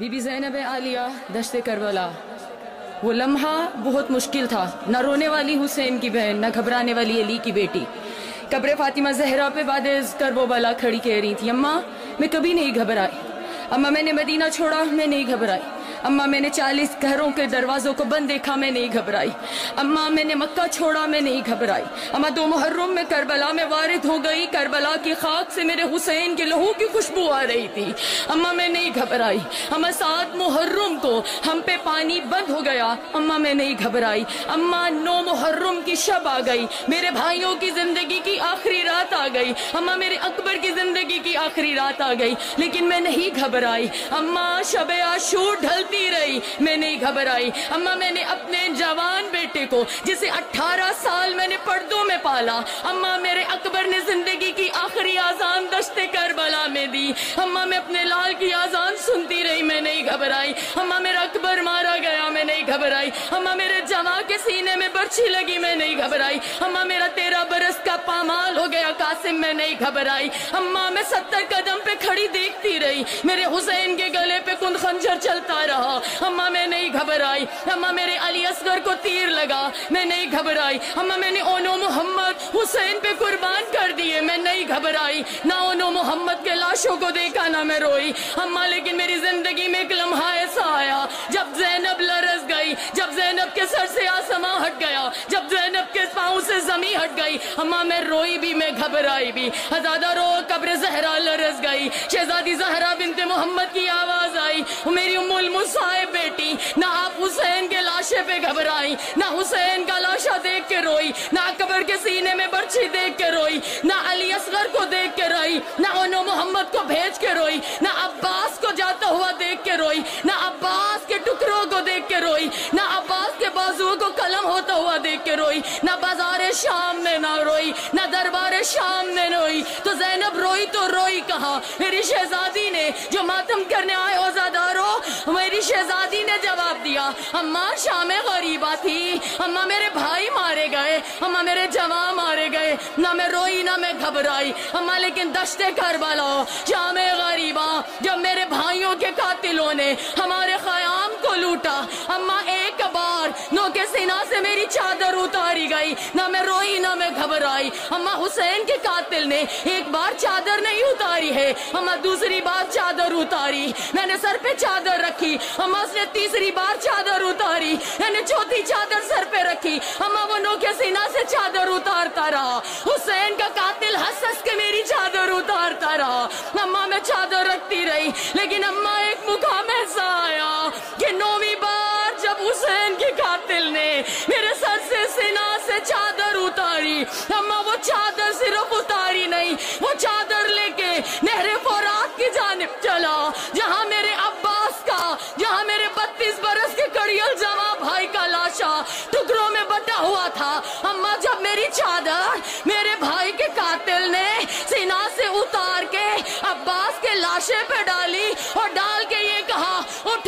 Be be زینب عالیہ دشت کربلا، وہ لمحہ بہت مشکل تھا، نہ رونے والی حسین کی بہن، نہ گھبرانے والی علی کی بیٹی۔ قبر فاطمہ زہرا پہ بعد کرب و بلا کھڑی کہہ رہی تھی، اماں میں کبھی نہیں گھبرائی، اماں میں نے مدینہ چھوڑا میں نہیں گھبرائی، اماں میں نے 40 گھروں کے دروازوں کو بند دیکھا میں نہیں گھبرائی، اماں میں نے مکہ چھوڑا میں نہیں گھبرائی، اماں 2 محرم میں کربلا میں وارد ہو گئی، کربلا کی خاک سے میرے حسین کے لہو کی خوشبو آ رہی تھی، اماں میں نہیں گھبرائی، اماں 7 محرم کو ہم پہ پانی بند ہو گیا، اماں میں نہیں گھبرائی، اماں 9 محرم کی شب آ گئی، میرے بھائیوں کی زندگی کی آخری رات آ گئی، اماں میرے اکبر کی زندگی کی آخری رات آ گئی، لیکن میں نہیں گھبرائی، اماں شب عاشور ڈھلتی رہی میں نہیں گھبرائی، اماں میں نے اپنے جوان بیٹے کو جسے 18 سال میں نے پردوں میں پالا، اماں میرے اکبر نے زندگی کی آخری آذان دشت کربلا میں دی، اماں میں اپنے لال کی آذان سنتی رہی میں نہیں گھبرائی، اماں میرا اکبر مارا گیا میں نہیں گھبرائی، اماں میرے جواں کے سینے میں برچھی لگی میں نہیں گھبرائی، اماں میرا 13 برس کا پامال ہو گیا قاسم میں نہیں گھبرائی، اماں میں 70 قدم پہ کھڑی دیکھتی رہی میرے حسین کے گلے پہ کن خنجر چلتا رہا، اماں میں نہیں گھبرائی، اماں میرے علی اصغر کو تیر لگا میں نہیں گھبرائی، اماں میں نے اونو محمد حسین پہ قربان کر دیے میں نہیں گھبرائی، نہ اونو محمد کے لاشوں کو دیکھا نہ میں روئی، اماں لیکن میری زندگی میں ایک لمحہ ایسا آیا جب زینب لرز گئی، جب زینب کے سر سے آسماں ہٹ گیا، جب زینب کے پاؤں سے زمین ہٹ گئی، اماں میں روئی بھی میں گھبرائی بھی، ہزادہ رو قبر زہرا لرز گئی، شہزادی زہرا بنت محمد کی آواز آئی، میری ام المصائب بیٹی، نہ آپ حسین کے لاشے پہ گھبرائی، نہ حسین کا لاشا دیکھ کے روئی، نہ اکبر کے سینے میں برچھی دیکھ کے روئی، نہ علی اصغر کو دیکھ کے روئی، نہ اونو محمد کو بھیج کے روئی، نہ عباس کو جاتا ہوا دیکھ کے روئی، نہ عباس کے ٹکڑوں کو دیکھ کے روئی، نہ عباس کے بازوؤں کو قلم ہوتا ہوا دیکھ کے روئی، نہ بازار شام میں نہ روئی، نہ دربار شام میں روئی، تو زینب روئی تو روئی کہاں؟ میری شہزادی نے جو ماتم کرنے آئے عزادارو، میری شہزادی نے جواب دیا، اماں شام غریبہ تھی، اماں میرے بھائی مارے گئے، اماں میرے جوان مارے گئے، نہ میں روئی نہ میں گھبرائی، اماں لیکن دشت کربلا شام غریبہ جب میرے بھائیوں کے قاتلوں نے ہمارے خیام کو لوٹا، اماں ایک بار نو کے سینہ سے میری چادر اتاری گئی، نہ میں روئی نہ میں گھبرائی، اماں حسین کے قاتل نے ایک بار چادر نہیں اتاری ہے، اماں دوسری بار چادر اتاری، میں نے سر پہ چادر رکھی، اماں اس نے تیسری بار چادر اتاری، میں نے چوتھی چادر سر پہ رکھی، اماں وہ نو کے سینہ سے چادر اتارتا رہا، حسین کا قاتل ہنس ہنس کے میری چادر اتارتا رہا، اماں میں چادر رکھتی رہی، لیکن اماں ایک مقام ایسا آیا کہ 9ویں بار جب حسین کے قاتل نے میرے سر سے سینہ سے چادر اتاری، اماں وہ چادر صرف اتاری نہیں، وہ چادر لے کے نہر فرات کی جانب چلا، جہاں میرے عباس کا، جہاں میرے 32 برس کے کڑیل جوان بھائی کا لاشا ٹکڑوں میں بٹا ہوا تھا، اماں جب میری چادر میرے بھائی کے قاتل نے سینہ سے اتار کے عباس کے لاشے پہ ڈالی اور ڈال کے یہ کہا، اٹھ